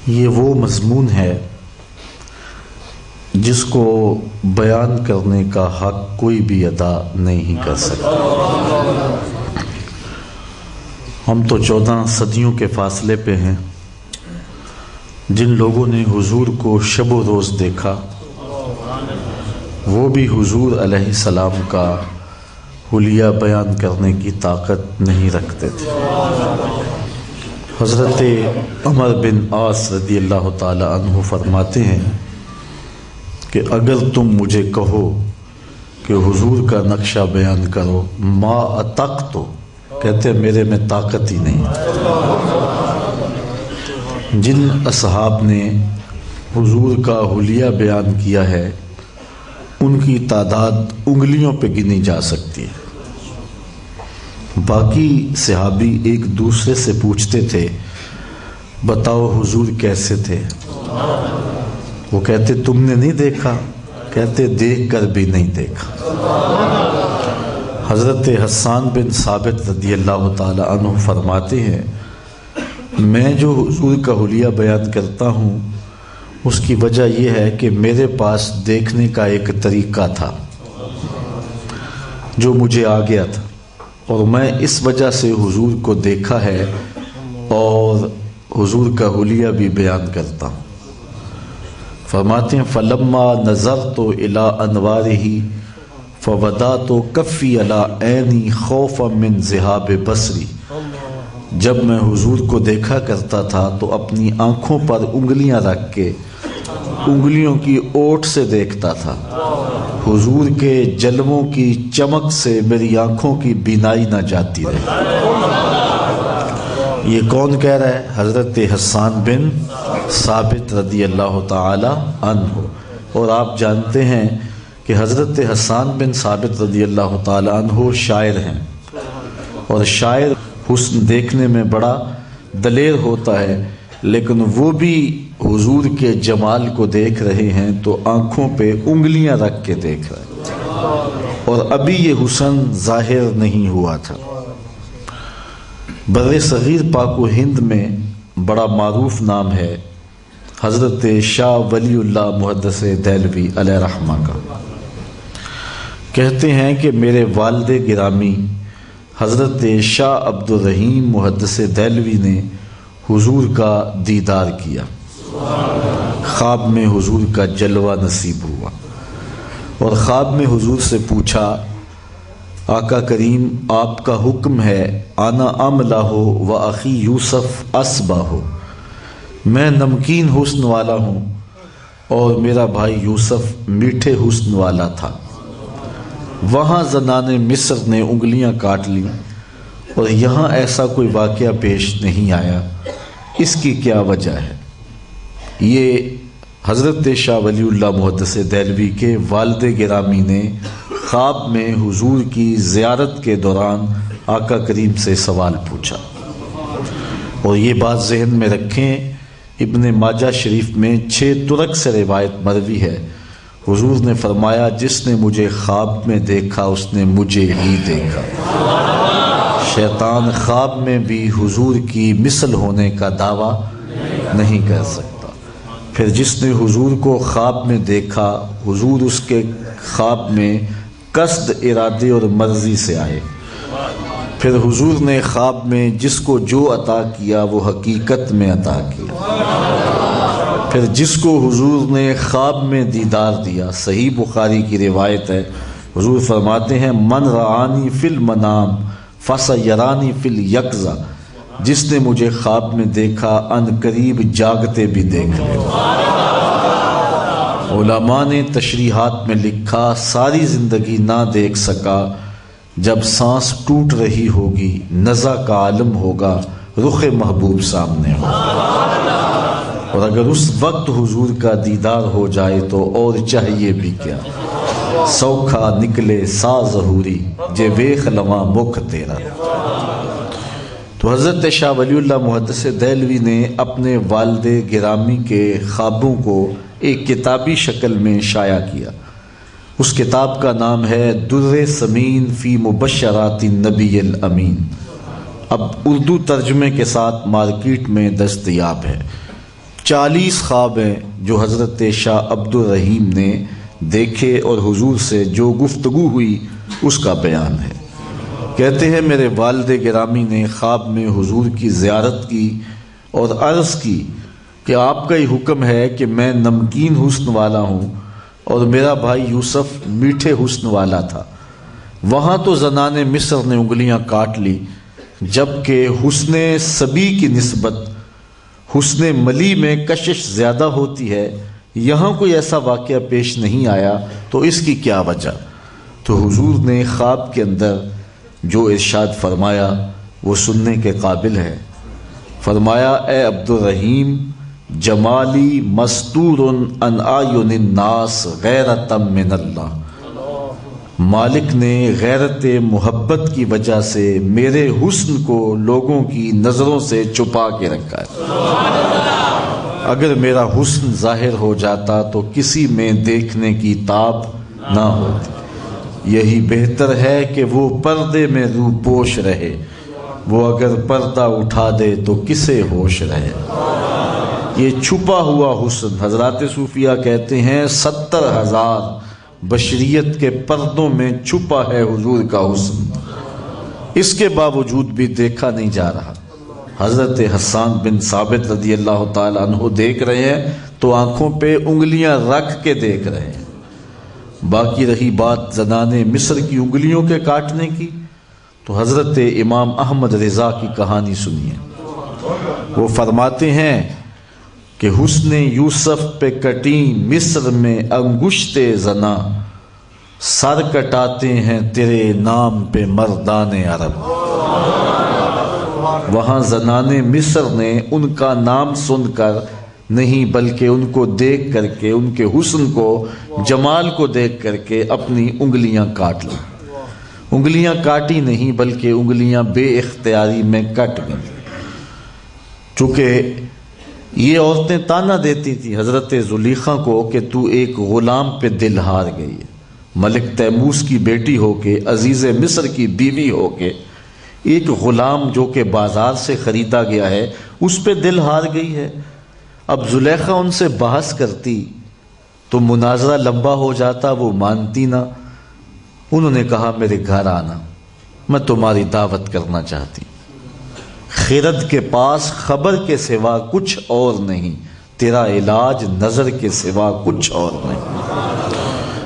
یہ وہ مضمون ہے جس کو بیان کرنے کا حق کوئی بھی ادا نہیں کر سکتا۔ ہم تو 14 صدیوں کے فاصلے پہ ہیں۔ جن لوگوں نے حضور کو شب و روز دیکھا وہ بھی حضور علیہ السلام کا حلیہ بیان کرنے کی طاقت نہیں رکھتے تھے۔ حضرت عمر بن عاص رضی اللہ تعالی عنہ فرماتے ہیں کہ اگر تم مجھے کہو کہ حضور کا نقشہ بیان کرو ما اطقتو، کہتے میرے میں طاقت ہی نہیں۔ جن اصحاب نے حضور کا حلیہ بیان کیا ہے ان کی تعداد انگلیوں پہ گنی جا سکتی ہے۔ باقی صحابی ایک دوسرے سے پوچھتے تھے بتاؤ حضور کیسے تھے؟ وہ کہتے تم نے نہیں دیکھا؟ کہتے دیکھ کر بھی نہیں دیکھا۔ حضرت حسان بن ثابت رضی اللہ تعالی عنہ فرماتے ہیں میں جو حضور کا حلیہ بیان کرتا ہوں اس کی وجہ یہ ہے کہ میرے پاس دیکھنے کا ایک طریقہ تھا جو مجھے آ گیا تھا، اور میں اس وجہ سے حضور کو دیکھا ہے اور حضور کا حلیہ بھی بیان کرتا ہوں۔ فرماتے ہیں فلما نظرت الی انوارہ فوضعت کفی علی عینی خوفا من ذہاب بصری، جب میں حضور کو دیکھا کرتا تھا تو اپنی آنکھوں پر انگلیاں رکھ کے انگلیوں کی اوٹ سے دیکھتا تھا، حضور کے جلووں کی چمک سے میری آنکھوں کی بینائی نہ جاتی رہے۔ یہ کون کہہ رہا ہے؟ حضرت حسان بن ثابت رضی اللہ تعالی عنہ۔ اور آپ جانتے ہیں کہ حضرت حسان بن ثابت رضی اللہ تعالی عنہ شاعر ہیں، اور شاعر حسن دیکھنے میں بڑا دلیر ہوتا ہے، لیکن وہ بھی حضور کے جمال کو دیکھ رہے ہیں تو آنکھوں پہ انگلیاں رکھ کے دیکھ رہے ہیں، اور ابھی یہ حسن ظاہر نہیں ہوا تھا۔ بر صغیر پاک و ہند میں بڑا معروف نام ہے حضرت شاہ ولی اللہ محدث دہلوی علیہ رحمہ کا۔ کہتے ہیں کہ میرے والد گرامی حضرت شاہ عبد الرحیم محدث دہلوی نے حضور کا دیدار کیا، خواب میں حضور کا جلوہ نصیب ہوا، اور خواب میں حضور سے پوچھا آقا کریم آپ کا حکم ہے انا املہ و اخی یوسف اصبہ، میں نمکین حسن والا ہوں اور میرا بھائی یوسف میٹھے حسن والا تھا۔ وہاں زنان مصر نے انگلیاں کاٹ لی اور یہاں ایسا کوئی واقعہ پیش نہیں آیا، اس کی کیا وجہ ہے؟ یہ حضرت شاہ ولی اللہ محدث دہلوی کے والد گرامی نے خواب میں حضور کی زیارت کے دوران آقا کریم سے سوال پوچھا۔ اور یہ بات ذہن میں رکھیں، ابن ماجہ شریف میں 6 ترک سے روایت مروی ہے، حضور نے فرمایا جس نے مجھے خواب میں دیکھا اس نے مجھے ہی دیکھا۔ شیطان خواب میں بھی حضور کی مثل ہونے کا دعویٰ نہیں کر سکتا۔ پھر جس نے حضور کو خواب میں دیکھا حضور اس کے خواب میں قصد، ارادے اور مرضی سے آئے۔ پھر حضور نے خواب میں جس کو جو عطا کیا وہ حقیقت میں عطا کیا۔ پھر جس کو حضور نے خواب میں دیدار دیا، صحیح بخاری کی روایت ہے، حضور فرماتے ہیں من رعانی فی المنام فسیرانی فی الیقظہ، جس نے مجھے خواب میں دیکھا ان قریب جاگتے بھی دیکھ لے۔ علماء نے تشریحات میں لکھا ساری زندگی نہ دیکھ سکا، جب سانس ٹوٹ رہی ہوگی نزع کا عالم ہوگا، رخ محبوب سامنے ہوگا، اور اگر اس وقت حضور کا دیدار ہو جائے تو اور چاہیے بھی کیا، سوکھا نکلے سا ظہوری جے ویخ لواں مکھ تیرا۔ تو حضرت شاہ ولی اللہ محدث دہلوی نے اپنے والد گرامی کے خوابوں کو ایک کتابی شکل میں شائع کیا۔ اس کتاب کا نام ہے در ثمین فی مبشرات النبی الامین، اب اردو ترجمے کے ساتھ مارکیٹ میں دستیاب ہے۔ 40 خواب ہیں جو حضرت شاہ عبد الرحیم نے دیکھے اور حضور سے جو گفتگو ہوئی اس کا بیان ہے۔ کہتے ہیں میرے والد گرامی نے خواب میں حضور کی زیارت کی اور عرض کی کہ آپ کا یہ حکم ہے کہ میں نمکین حسن والا ہوں اور میرا بھائی یوسف میٹھے حسن والا تھا۔ وہاں تو زنان مصر نے انگلیاں کاٹ لی، جبکہ حسن صبی کی نسبت حسن ملی میں کشش زیادہ ہوتی ہے، یہاں کوئی ایسا واقعہ پیش نہیں آیا، تو اس کی کیا وجہ؟ تو حضور نے خواب کے اندر جو ارشاد فرمایا وہ سننے کے قابل ہے۔ فرمایا اے عبد الرحیم، جمالی مستور عن اعین الناس غیرۃ من اللہ، مالک نے غیرت محبت کی وجہ سے میرے حسن کو لوگوں کی نظروں سے چھپا کے رکھا ہے۔ اگر میرا حسن ظاہر ہو جاتا تو کسی میں دیکھنے کی تاب نہ ہوتی۔ یہی بہتر ہے کہ وہ پردے میں روپوش رہے، وہ اگر پردہ اٹھا دے تو کسے ہوش رہے۔ یہ چھپا ہوا حسن حضرات صوفیہ کہتے ہیں 70,000 بشریت کے پردوں میں چھپا ہے حضور کا حسن، اس کے باوجود بھی دیکھا نہیں جا رہا۔ حضرت حسان بن ثابت رضی اللہ تعالیٰ عنہ دیکھ رہے ہیں تو آنکھوں پہ انگلیاں رکھ کے دیکھ رہے ہیں۔ باقی رہی بات زنان مصر کی انگلیوں کے کاٹنے کی، تو حضرت امام احمد رضا کی کہانی سنیے۔ وہ فرماتے ہیں کہ حسن یوسف پہ کٹیں مصر میں انگشت زنا، سر کٹاتے ہیں تیرے نام پہ مردان عرب۔ وہاں زنان مصر نے ان کا نام سن کر نہیں بلکہ ان کو دیکھ کر کے، ان کے حسن کو، جمال کو دیکھ کر کے اپنی انگلیاں کاٹ لی۔ انگلیاں کاٹی نہیں بلکہ انگلیاں بے اختیاری میں کٹ گئیں، چونکہ یہ عورتیں تانا دیتی تھی حضرت زلیخا کو کہ تو ایک غلام پہ دل ہار گئی ہے، ملک تیموس کی بیٹی ہو کے، عزیز مصر کی بیوی ہو کے، ایک غلام جو کہ بازار سے خریدا گیا ہے اس پہ دل ہار گئی ہے۔ اب زلیخا ان سے بحث کرتی تو مناظرہ لمبا ہو جاتا، وہ مانتی نہ۔ انہوں نے کہا میرے گھر آنا، میں تمہاری دعوت کرنا چاہتی۔ خرد کے پاس خبر کے سوا کچھ اور نہیں، تیرا علاج نظر کے سوا کچھ اور نہیں۔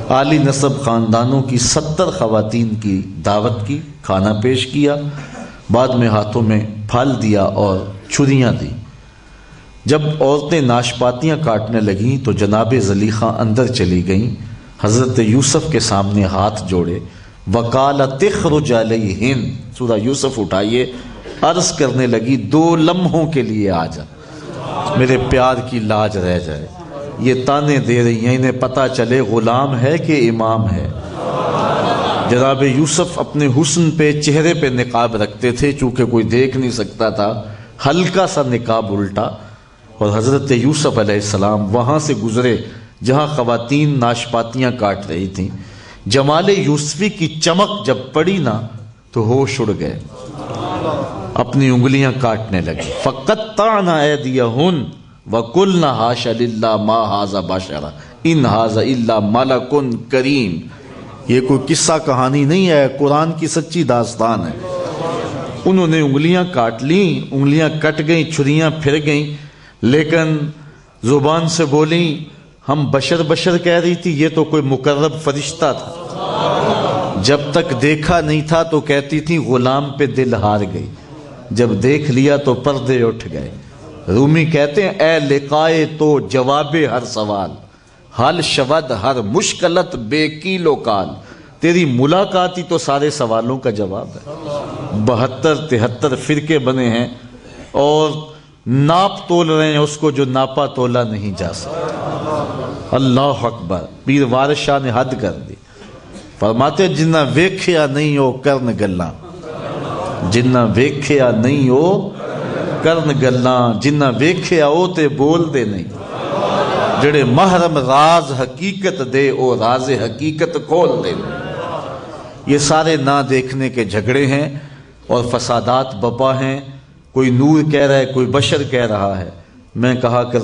عالی نسب خاندانوں کی 70 خواتین کی دعوت کی، کھانا پیش کیا، بعد میں ہاتھوں میں پھل دیا اور چھریاں دی۔ جب عورتیں ناشپاتیاں کاٹنے لگیں تو جناب زلیخا اندر چلی گئیں، حضرت یوسف کے سامنے ہاتھ جوڑے، وَقَالَ تِخْرُجْ عَلَيْهِنْ، سورہ یوسف اٹھائیے، عرض کرنے لگی 2 لمحوں کے لیے آ جا، میرے پیار کی لاج رہ جائے۔ یہ تانے دے رہی ہیں، انہیں پتہ چلے غلام ہے کہ امام ہے۔ جناب یوسف اپنے حسن پہ، چہرے پہ نقاب رکھتے تھے، چونکہ کوئی دیکھ نہیں سکتا تھا، ہلکا سا نقاب الٹا، اور حضرت یوسف علیہ السلام وہاں سے گزرے جہاں خواتین ناشپاتیاں کاٹ رہی تھیں۔ جمال یوسفی کی چمک جب پڑی نا تو ہوش اڑ گئے، اپنی انگلیاں کاٹنے لگے۔ فَقَطَّعْنَ أَيْدِيَهُنَّ وَقُلْنَ حَاشَ لِلَّهِ مَا هَٰذَا بَشَرٌ إِنْ هَٰذَا إِلَّا مَلَكٌ كَرِيمٌ۔ یہ کوئی قصہ کہانی نہیں ہے، قرآن کی سچی داستان ہے۔ انہوں نے انگلیاں کاٹ لیں، انگلیاں کٹ گئیں، چھریاں پھر گئیں، لیکن زبان سے بولیں ہم بشر کہہ رہی تھی، یہ تو کوئی مقرب فرشتہ تھا۔ جب تک دیکھا نہیں تھا تو کہتی تھی غلام پہ دل ہار گئی، جب دیکھ لیا تو پردے اٹھ گئے۔ رومی کہتے ہیں اے لقائے تو جواب ہر سوال، حل شود ہر مشکلت بے کیل و کال۔ تیری ملاقات ہی تو سارے سوالوں کا جواب ہے۔ 72-73 فرقے بنے ہیں اور ناپ تول رہے ہیں اس کو جو ناپا تولا نہیں جا سکتا۔ اللہ اکبر، پیر وارث شاہ نے حد کر دی۔ فرماتے جنہ ویکھیا نہیں ہو کرن گلاں، جنہ ویکھیا نہیں ہو کرن گلاں، جنہ ویکھیا ہو تے بول دے نہیں، جڑے محرم راز حقیقت دے او راز حقیقت کھول دے۔ یہ سارے نہ دیکھنے کے جھگڑے ہیں اور فسادات بپا ہیں، کوئی نور کہہ رہا ہے، کوئی بشر کہہ رہا ہے۔ میں کہا کہ